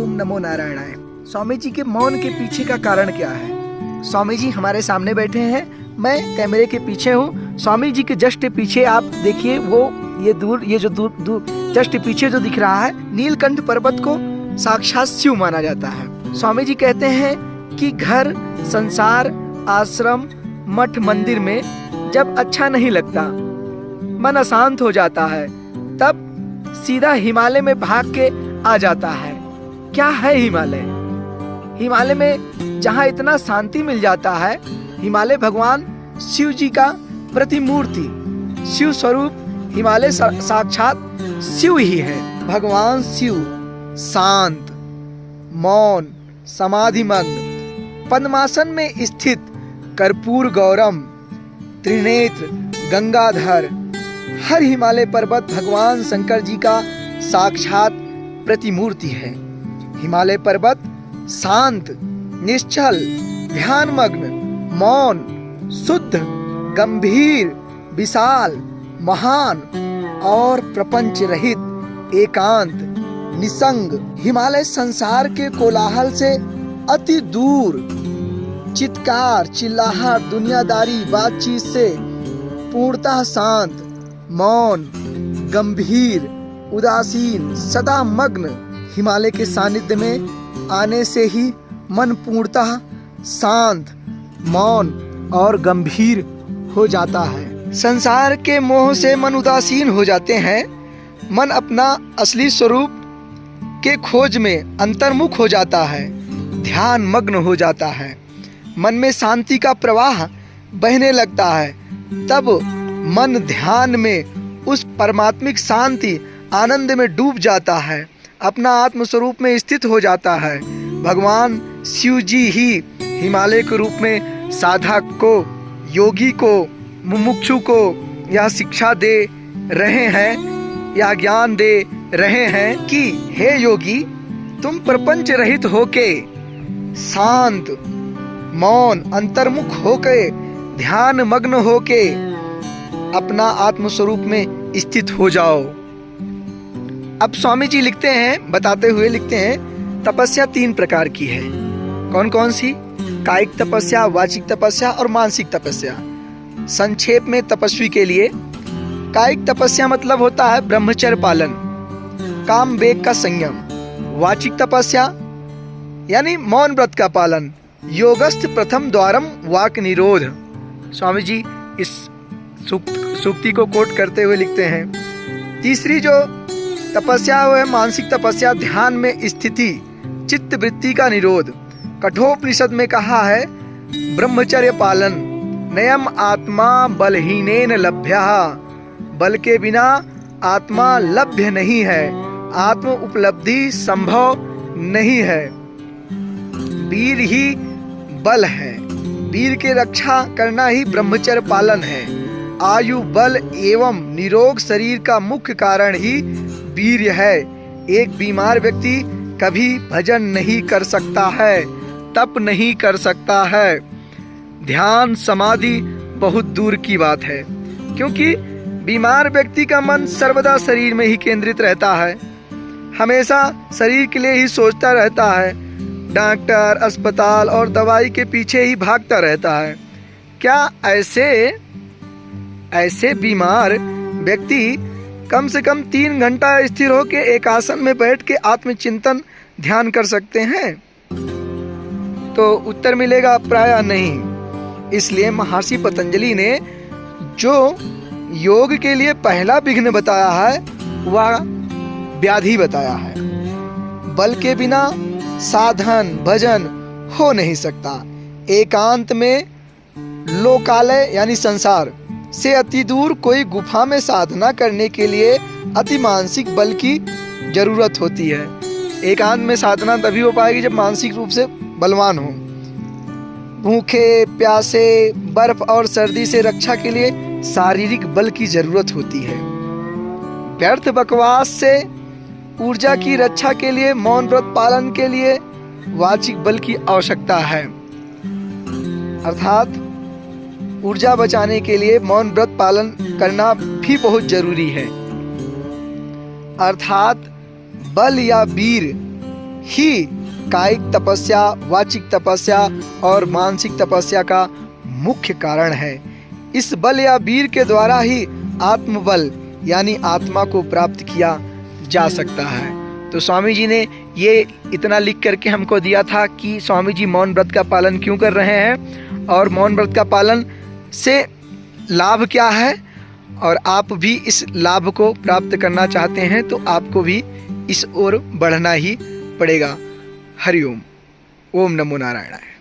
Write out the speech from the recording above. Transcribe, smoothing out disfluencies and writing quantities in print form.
ओम नमो नारायणाय। स्वामी जी के मौन के पीछे का कारण क्या है? स्वामी जी हमारे सामने बैठे हैं, मैं कैमरे के पीछे हूँ। स्वामी जी के जस्ट पीछे आप देखिए, वो ये जो दूर जस्ट पीछे जो दिख रहा है, नीलकंठ पर्वत को साक्षात शिव माना जाता है। स्वामी जी कहते हैं कि घर, संसार, आश्रम, मठ, मंदिर में जब अच्छा नहीं लगता, मन अशांत हो जाता है, तब सीधा हिमालय में भाग के आ जाता है। क्या है हिमालय? हिमालय में जहाँ इतना शांति मिल जाता है, हिमालय भगवान शिव जी का प्रतिमूर्ति, शिव स्वरूप हिमालय साक्षात शिव ही है। भगवान शिव शांत, मौन, समाधिमग्न, पद्मासन में स्थित, कर्पूर गौरम, त्रिनेत्र, गंगाधर, हर हिमालय पर्वत भगवान शंकर जी का साक्षात प्रतिमूर्ति है। हिमालय पर्वत शांत, निश्चल, ध्यानमग्न, मौन, शुद्ध, गंभीर, विशाल, महान और प्रपंच रहित, एकांत, निसंग। हिमालय संसार के कोलाहल से अति दूर, चित्कार, चिल्लाहट, दुनियादारी, बातचीत से पूर्णतः शांत, मौन, गंभीर, उदासीन, सदा मग्न। हिमालय के सानिध्य में आने से ही मन पूर्णतः शांत, मौन और गंभीर हो जाता है। संसार के मोह से मन उदासीन हो जाते हैं। मन अपना असली स्वरूप के खोज में अंतर्मुख हो जाता है, ध्यान मग्न हो जाता है। मन में शांति का प्रवाह बहने लगता है। तब मन ध्यान में उस परमात्मिक शांति, आनंद में डूब जाता है, अपना आत्म स्वरूप में स्थित हो जाता है। भगवान शिव जी ही हिमालय के रूप में साधक को, योगी को, मुमुक्षु को यह शिक्षा दे रहे हैं, यह ज्ञान दे रहे हैं कि हे योगी, तुम प्रपंच रहित होके शांत, मौन, अंतर्मुख होके, ध्यान मग्न होके अपना आत्म स्वरूप में स्थित हो जाओ। अब स्वामी जी लिखते हैं, बताते हुए लिखते हैं, तपस्या 3 प्रकार की है। कौन कौन सी? कायिक तपस्या, वाचिक तपस्या और मानसिक तपस्या। संक्षेप में तपस्वी के लिए कायिक तपस्या मतलब होता है ब्रह्मचर्य पालन, काम वेग का संयम। वाचिक तपस्या यानी मौन व्रत का पालन, योगस्थ प्रथम द्वारम वाक निरोध। स्वामी जी इस सूक्ति को कोट करते हुए लिखते हैं। तीसरी जो तपस्या वो है मानसिक तपस्या, ध्यान में स्थिति, चित्त वृत्ति का निरोध। कठोपनिषद में कहा है ब्रह्मचर्य पालन, नयम आत्मा बलहीनेन लभ्यः, बल के बिना आत्मा लभ्य नहीं है, आत्म उपलब्धि संभव नहीं है। वीर ही बल है, वीर के रक्षा करना ही ब्रह्मचर्य पालन है। आयु, बल एवं निरोग शरीर का मुख्य कारण ही वीर्य है। एक बीमार व्यक्ति कभी भजन नहीं कर सकता है, तप नहीं कर सकता है, ध्यान समाधि बहुत दूर की बात है, क्योंकि बीमार व्यक्ति का मन सर्वदा शरीर में ही केंद्रित रहता है, हमेशा शरीर के लिए ही सोचता रहता है, डॉक्टर, अस्पताल और दवाई के पीछे ही भागता रहता है। क्या ऐसे बीमार व्यक्ति कम से कम 3 घंटा स्थिर होकर एक आसन में बैठ के आत्मचिंतन ध्यान कर सकते हैं? तो उत्तर मिलेगा प्रायः नहीं। इसलिए महर्षि पतंजलि ने जो योग के लिए पहला विघ्न बताया है वह व्याधि बताया है। बल के बिना साधन भजन हो नहीं सकता। एकांत में लोकालय यानी संसार से अति दूर कोई गुफा में साधना करने के लिए अति मानसिक बल की जरूरत होती है। एकांत में साधना तभी हो पाएगी जब मानसिक रूप से बलवान हो। भूखे प्यासे, बर्फ और सर्दी से रक्षा के लिए शारीरिक बल की जरूरत होती है। व्यर्थ बकवास से ऊर्जा की रक्षा के लिए, मौन व्रत पालन के लिए वाचिक बल की आवश्यकता है। अर्थात ऊर्जा बचाने के लिए मौन व्रत पालन करना भी बहुत जरूरी है। अर्थात बल या वीर ही कायिक तपस्या, वाचिक तपस्या और मानसिक तपस्या का मुख्य कारण है। इस बल या वीर के द्वारा ही आत्मबल यानी आत्मा को प्राप्त किया जा सकता है। तो स्वामी जी ने ये इतना लिख करके हमको दिया था कि स्वामी जी मौन व्रत का पालन क्यों कर रहे हैं और मौन व्रत का पालन से लाभ क्या है, और आप भी इस लाभ को प्राप्त करना चाहते हैं तो आपको भी इस ओर बढ़ना ही पड़ेगा। हरिओम। ओम नमो नारायणाय।